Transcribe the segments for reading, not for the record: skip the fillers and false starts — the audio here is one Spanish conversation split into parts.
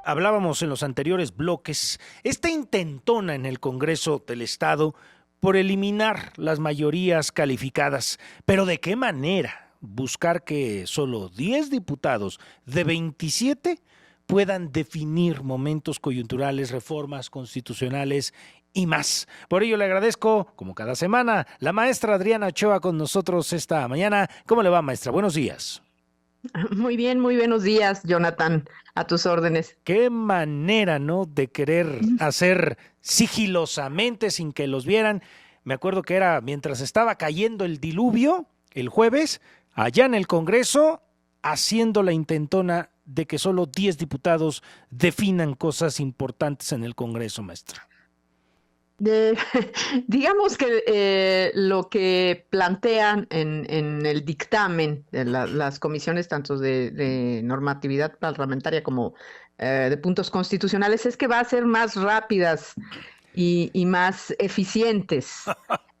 hablábamos en los anteriores bloques, esta intentona en el Congreso del Estado por eliminar las mayorías calificadas. Pero ¿de qué manera buscar que solo 10 diputados de 27 puedan definir momentos coyunturales, reformas constitucionales y más? Por ello le agradezco, como cada semana, la maestra Adriana Ochoa con nosotros esta mañana. ¿Cómo le va, maestra? Buenos días. Muy bien, muy buenos días, Jonathan, a tus órdenes. Qué manera, ¿no?, de querer hacer sigilosamente sin que los vieran. Me acuerdo que era mientras estaba cayendo el diluvio, el jueves, allá en el Congreso, haciendo la intentona de que solo 10 diputados definan cosas importantes en el Congreso, maestra. De- digamos que lo que plantean en el dictamen de las comisiones tanto de normatividad parlamentaria como de puntos constitucionales es que va a ser más rápidas y más eficientes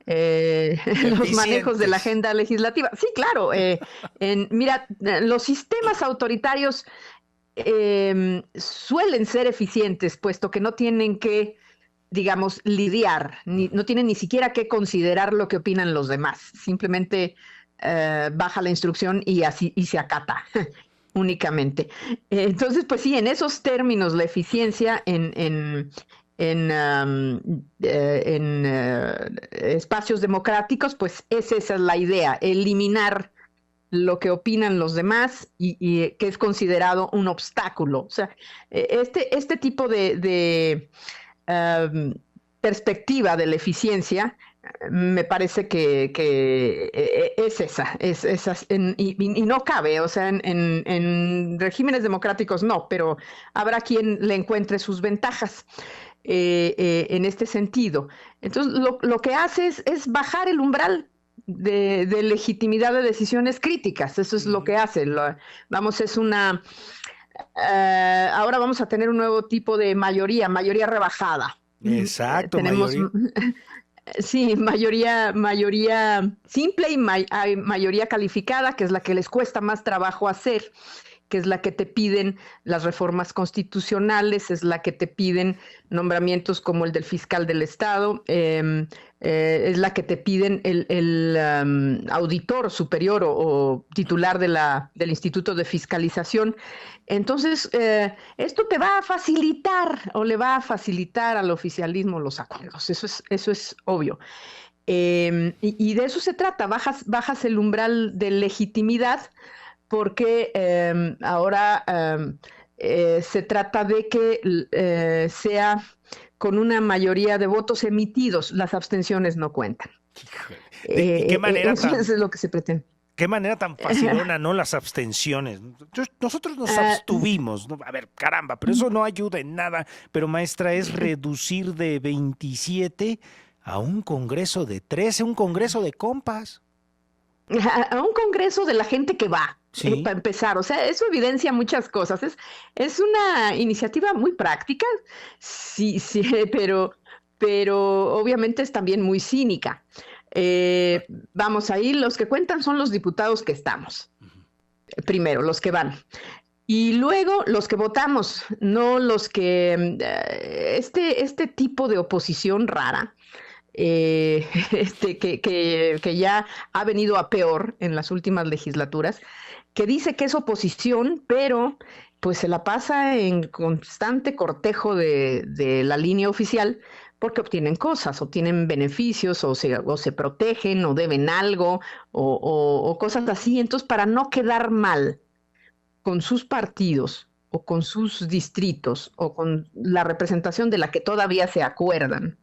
los manejos de la Eficientes. agenda legislativa. Sí, claro. Mira, los sistemas autoritarios suelen ser eficientes, puesto que no tienen que, digamos, lidiar, no tienen ni siquiera que considerar lo que opinan los demás. Simplemente baja la instrucción y así y se acata únicamente. Entonces, pues sí, en esos términos, la eficiencia en espacios democráticos, pues esa es la idea, eliminar lo que opinan los demás y que es considerado un obstáculo. O sea, este tipo de perspectiva de la eficiencia me parece que es esa, y no cabe, o sea, en regímenes democráticos no, pero habrá quien le encuentre sus ventajas en este sentido. Entonces, lo que hace es bajar el umbral de legitimidad de decisiones críticas. Eso es lo que hace. Vamos, es una... ahora vamos a tener un nuevo tipo de mayoría rebajada. Exacto, Tenemos, mayoría. sí, mayoría simple y hay mayoría calificada, que es la que les cuesta más trabajo hacer, que es la que te piden las reformas constitucionales, es la que te piden nombramientos como el del fiscal del Estado, es la que te piden el auditor superior o titular del Instituto de Fiscalización. Entonces, esto te va a facilitar o le va a facilitar al oficialismo los acuerdos, eso es obvio. Y de eso se trata, bajas el umbral de legitimidad porque ahora se trata de que sea con una mayoría de votos emitidos, las abstenciones no cuentan. Híjole. ¿Y qué manera Eso tan, es lo que se pretende. qué manera tan facilona, ¿no? Las abstenciones. Nosotros nos abstuvimos, ¿no? A ver, caramba, pero eso no ayuda en nada. Pero, maestra, es reducir de 27 a un congreso de 13, un congreso de compas. A un congreso de la gente que va, Sí. para empezar. O sea, eso evidencia muchas cosas. Es una iniciativa muy práctica, sí, sí, pero obviamente es también muy cínica. Vamos, ahí los que cuentan son los diputados que estamos, primero, los que van. Y luego los que votamos, no los que... este tipo de oposición rara, que ya ha venido a peor en las últimas legislaturas, que dice que es oposición, pero pues se la pasa en constante cortejo de la línea oficial porque obtienen cosas, obtienen beneficios, o se protegen, o deben algo, o cosas así. Entonces, para no quedar mal con sus partidos, o con sus distritos, o con la representación de la que todavía se acuerdan,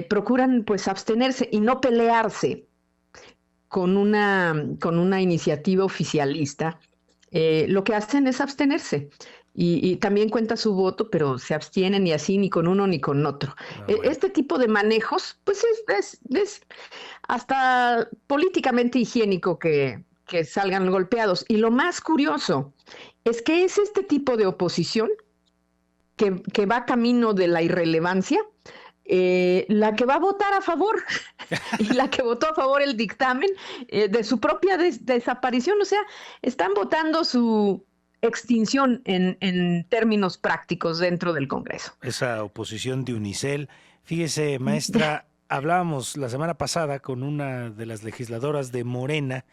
procuran pues abstenerse y no pelearse con una iniciativa oficialista. Lo que hacen es abstenerse. Y también cuenta su voto, pero se abstienen y así ni con uno ni con otro. Ah, bueno. Este tipo de manejos, pues es hasta políticamente higiénico que salgan golpeados. Y lo más curioso es que es este tipo de oposición que va camino de la irrelevancia, la que va a votar a favor y la que votó a favor el dictamen de su propia desaparición. O sea, están votando extinción en términos prácticos dentro del Congreso. Esa oposición de unicel. Fíjese, maestra, hablábamos la semana pasada con una de las legisladoras de Morena,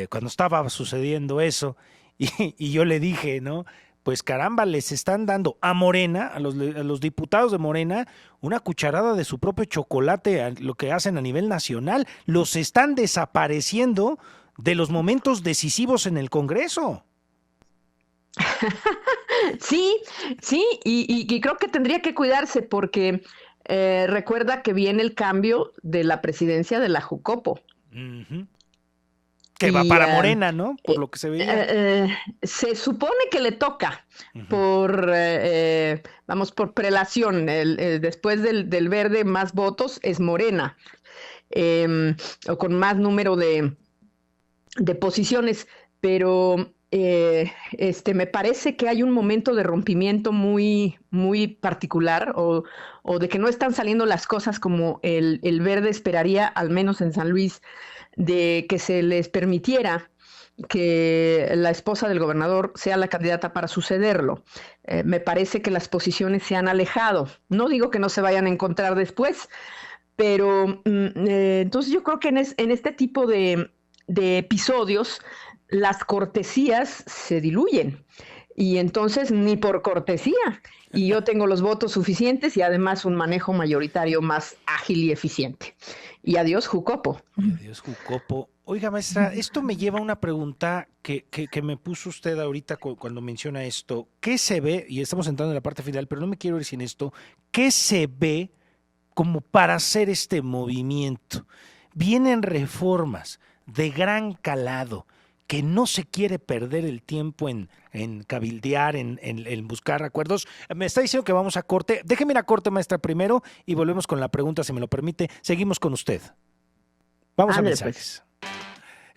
cuando estaba sucediendo eso, y yo le dije, ¿no? Pues caramba, les están dando a Morena, a los diputados de Morena, una cucharada de su propio chocolate a lo que hacen a nivel nacional. Los están desapareciendo de los momentos decisivos en el Congreso. Sí, sí, y creo que tendría que cuidarse porque recuerda que viene el cambio de la presidencia de la Jucopo. Uh-huh. Que va Y para Morena, ¿no? Por lo que se veía. se supone que le toca Uh-huh. por prelación. Después del verde, más votos es Morena, o con más número de posiciones, pero me parece que hay un momento de rompimiento muy, muy particular o de que no están saliendo las cosas como el verde esperaría, al menos en San Luis, de que se les permitiera que la esposa del gobernador sea la candidata para sucederlo. Me parece que las posiciones se han alejado. No digo que no se vayan a encontrar después, pero entonces yo creo que en este tipo de episodios las cortesías se diluyen y entonces ni por cortesía. Y yo tengo los votos suficientes y además un manejo mayoritario más ágil y eficiente. Y adiós, Jucopo. Y adiós, Jucopo. Oiga, maestra, esto me lleva a una pregunta que me puso usted ahorita cuando menciona esto. ¿Qué se ve? Y estamos entrando en la parte final, pero no me quiero ir sin esto. ¿Qué se ve como para hacer este movimiento? Vienen reformas de gran calado, que no se quiere perder el tiempo en cabildear, en buscar acuerdos. Me está diciendo que vamos a corte. Déjeme ir a corte, maestra, primero, y volvemos con la pregunta, si me lo permite. Seguimos con usted. Vamos a mensajes.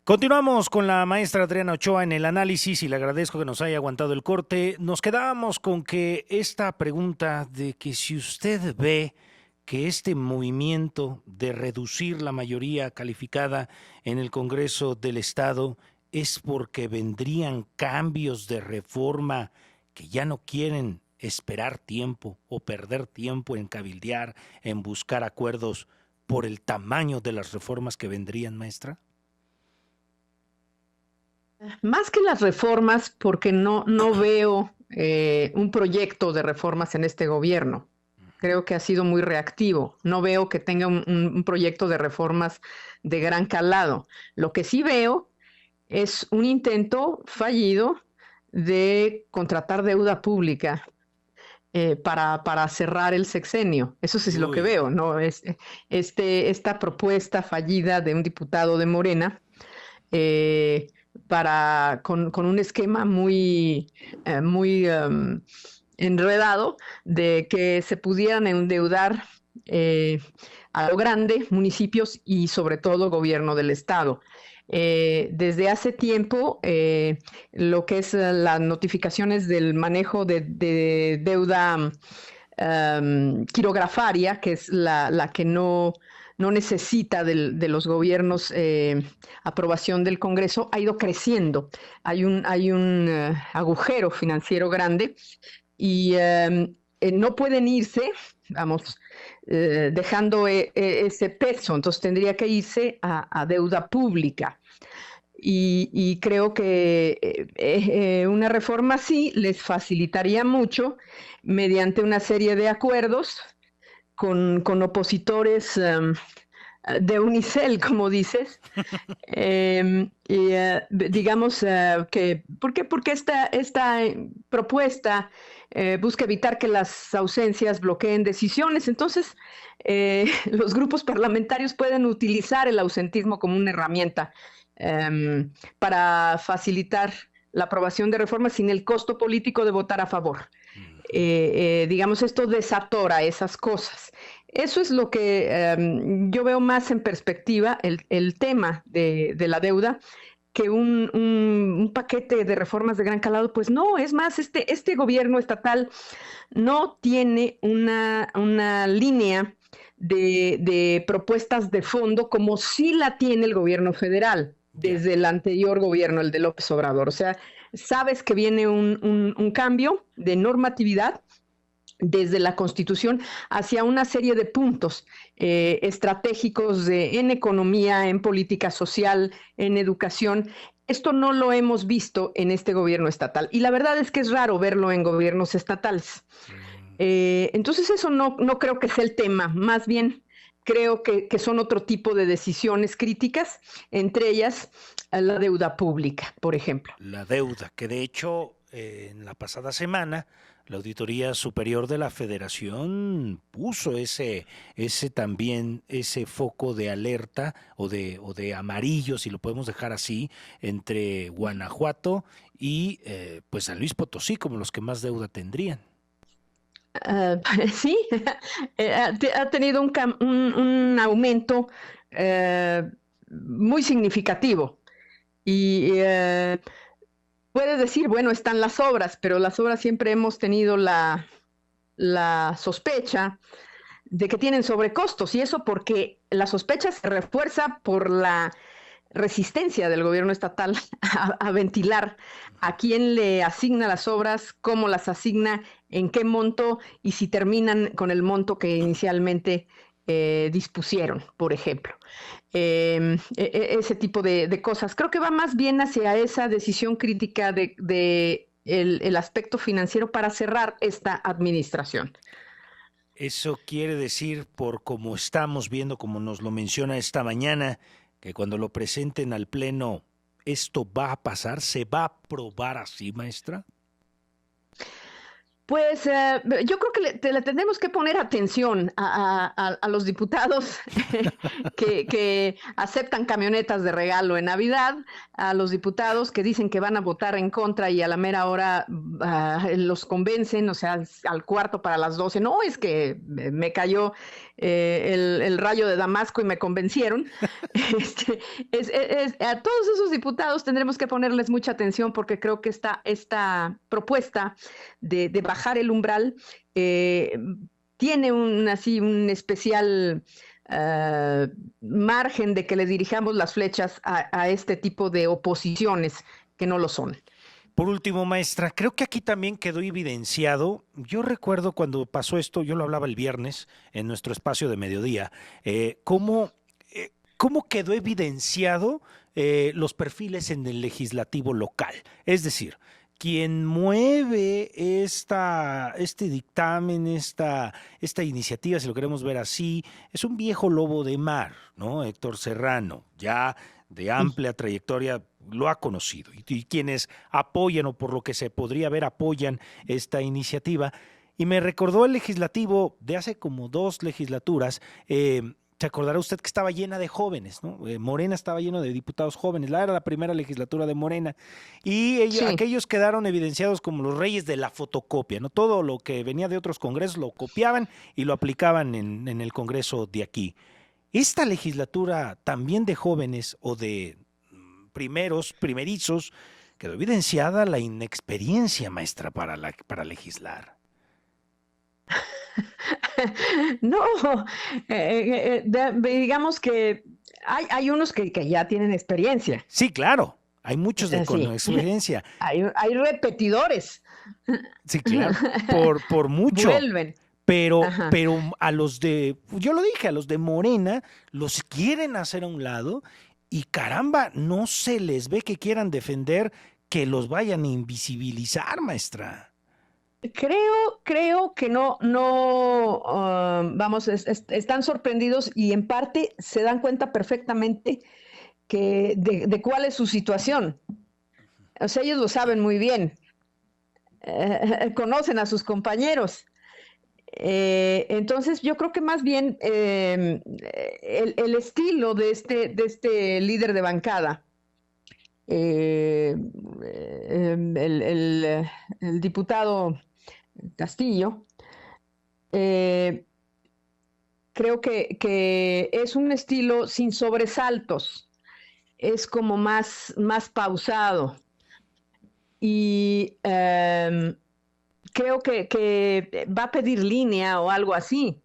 Continuamos con la maestra Adriana Ochoa en el análisis y le agradezco que nos haya aguantado el corte. Nos quedábamos con que esta pregunta de que si usted ve que este movimiento de reducir la mayoría calificada en el Congreso del Estado es porque vendrían cambios de reforma que ya no quieren esperar tiempo o perder tiempo en cabildear, en buscar acuerdos por el tamaño de las reformas que vendrían, maestra. Más que las reformas, porque no veo un proyecto de reformas en este gobierno. Creo que ha sido muy reactivo. No veo que tenga un proyecto de reformas de gran calado. Lo que sí veo es un intento fallido de contratar deuda pública para cerrar el sexenio. Eso sí es lo que veo, ¿no? Esta propuesta fallida de un diputado de Morena con un esquema muy enredado de que se pudieran endeudar a lo grande municipios y sobre todo gobierno del estado. Desde hace tiempo, lo que es las notificaciones del manejo de deuda quirografaria, que es la que no necesita de los gobiernos aprobación del Congreso, ha ido creciendo. Hay un agujero financiero grande y no pueden irse, dejando ese peso, entonces tendría que irse a deuda pública. Y creo que una reforma así les facilitaría mucho mediante una serie de acuerdos con opositores de unicel, como dices. Digamos que, porque esta propuesta busca evitar que las ausencias bloqueen decisiones. Entonces, los grupos parlamentarios pueden utilizar el ausentismo como una herramienta para facilitar la aprobación de reformas sin el costo político de votar a favor. Digamos, esto desatora esas cosas. Eso es lo que yo veo más en perspectiva, el tema de la deuda, que un paquete de reformas de gran calado. Pues no, es más, este gobierno estatal no tiene una línea de propuestas de fondo como sí la tiene el gobierno federal. Ya. desde el anterior gobierno, el de López Obrador. O sea, sabes que viene un cambio de normatividad desde la Constitución hacia una serie de puntos estratégicos en economía, en política social, en educación. Esto no lo hemos visto en este gobierno estatal y la verdad es que es raro verlo en gobiernos estatales. Mm. Entonces eso no creo que sea el tema, más bien creo que son otro tipo de decisiones críticas, entre ellas la deuda pública, por ejemplo. La deuda, que de hecho en la pasada semana la Auditoría Superior de la Federación puso ese foco de alerta o de amarillo, si lo podemos dejar así, entre Guanajuato y pues San Luis Potosí como los que más deuda tendrían. Sí, ha tenido un aumento muy significativo. Y puedes decir, bueno, están las obras, pero las obras siempre hemos tenido la sospecha de que tienen sobrecostos, y eso porque la sospecha se refuerza por la resistencia del gobierno estatal a ventilar a quién le asigna las obras, cómo las asigna, en qué monto y si terminan con el monto que inicialmente dispusieron, por ejemplo. Ese tipo de cosas. Creo que va más bien hacia esa decisión crítica de el aspecto financiero para cerrar esta administración. Eso quiere decir, por como estamos viendo, como nos lo menciona esta mañana, que cuando lo presenten al Pleno, esto va a pasar, se va a aprobar así, maestra. Pues yo creo que le tendremos que poner atención a los diputados que aceptan camionetas de regalo en Navidad, a los diputados que dicen que van a votar en contra y a la mera hora los convencen, o sea, al cuarto para las 12. No, es que me cayó el rayo de Damasco y me convencieron. Este, a todos esos diputados tendremos que ponerles mucha atención porque creo que esta propuesta de bajar el umbral tiene un especial margen de que le dirijamos las flechas a este tipo de oposiciones que no lo son. Por último, maestra, creo que aquí también quedó evidenciado, yo recuerdo cuando pasó esto, yo lo hablaba el viernes en nuestro espacio de mediodía, cómo quedó evidenciado los perfiles en el legislativo local. Es decir, quien mueve este dictamen, esta iniciativa, si lo queremos ver así, es un viejo lobo de mar, ¿no? Héctor Serrano, ya de amplia trayectoria, lo ha conocido. Y quienes apoyan o por lo que se podría ver apoyan esta iniciativa. Y me recordó el legislativo de hace como 2 legislaturas. Se acordará usted que estaba llena de jóvenes, ¿no? Morena estaba lleno de diputados jóvenes, era la primera legislatura de Morena, y Sí. aquellos quedaron evidenciados como los reyes de la fotocopia, ¿no? Todo lo que venía de otros congresos lo copiaban y lo aplicaban en el congreso de aquí. Esta legislatura también de jóvenes o de primerizos, quedó evidenciada la inexperiencia, maestra, para legislar. No, digamos que hay unos que ya tienen experiencia, Sí, claro, hay muchos con sí, experiencia. hay repetidores, Sí, claro, por mucho. vuelven, ajá. Pero yo lo dije, a los de Morena los quieren hacer a un lado y caramba, no se les ve que quieran defender que los vayan a invisibilizar, maestra. Creo que no, vamos, están sorprendidos y en parte se dan cuenta perfectamente de cuál es su situación. O sea, ellos lo saben muy bien, conocen a sus compañeros. Entonces, yo creo que más bien el estilo de este líder de bancada, el diputado Castillo, eh, creo que es un estilo sin sobresaltos, es como más pausado y creo que va a pedir línea o algo así.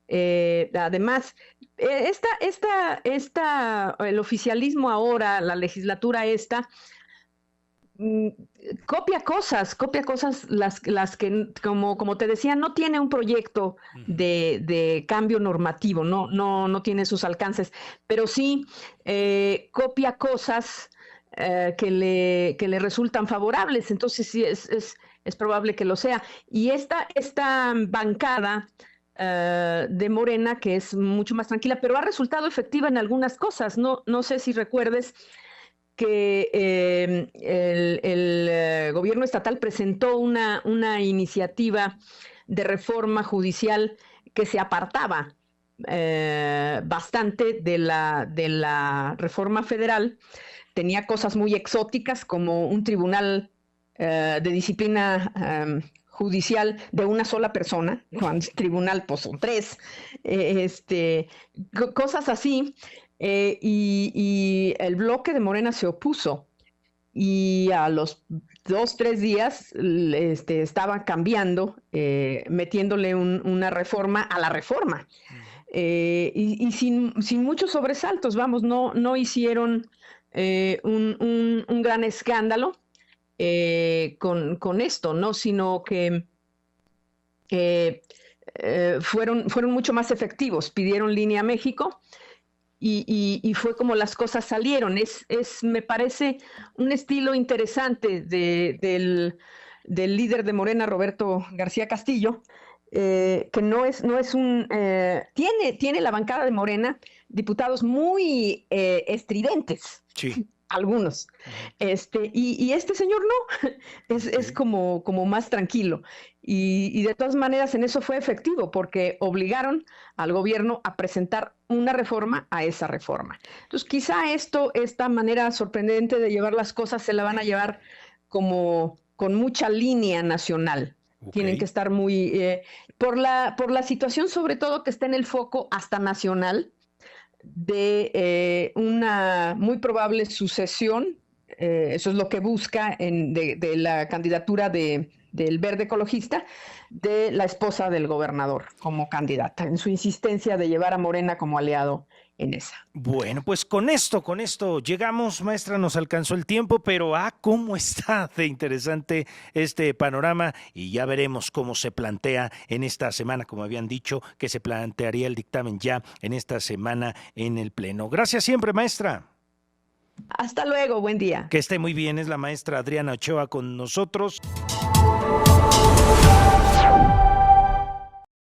Además, El oficialismo ahora, la legislatura mm, copia cosas las que, como te decía, no tiene un proyecto Ujú. de cambio normativo, no tiene sus alcances, pero sí copia cosas que le resultan favorables, entonces sí es probable que lo sea. Y esta bancada de Morena, que es mucho más tranquila, pero ha resultado efectiva en algunas cosas. No sé si recuerdes que el gobierno estatal presentó una iniciativa de reforma judicial que se apartaba bastante de la reforma federal. Tenía cosas muy exóticas como un tribunal de disciplina judicial de una sola persona, cuando el tribunal pues son tres, cosas así, y el bloque de Morena se opuso y a los 2, 3 días estaba cambiando, metiéndole una reforma a la reforma. Ujú. Y sin muchos sobresaltos, vamos, no hicieron un gran escándalo con esto, ¿no? Sino que eh, fueron mucho más efectivos. Pidieron línea a México y fue como las cosas salieron. Me parece un estilo interesante del líder de Morena, Roberto García Castillo, que no es tiene la bancada de Morena diputados muy estridentes, Sí. algunos. Ujú. Y este señor no, es Ok. como más tranquilo. Y de todas maneras en eso fue efectivo, porque obligaron al gobierno a presentar una reforma a esa reforma. Entonces, quizá esta manera sorprendente de llevar las cosas se la van a llevar como con mucha línea nacional. Ok. Tienen que estar muy, por la situación sobre todo que está en el foco hasta nacional, de una muy probable sucesión, eso es lo que busca de la candidatura del Verde Ecologista, de la esposa del gobernador como candidata, en su insistencia de llevar a Morena como aliado en esa. Bueno, pues con esto llegamos, maestra, nos alcanzó el tiempo, pero cómo está de interesante este panorama y ya veremos cómo se plantea en esta semana, como habían dicho, que se plantearía el dictamen ya en esta semana en el Pleno. Gracias siempre, maestra. Hasta luego, buen día. Que esté muy bien, es la maestra Adriana Ochoa con nosotros.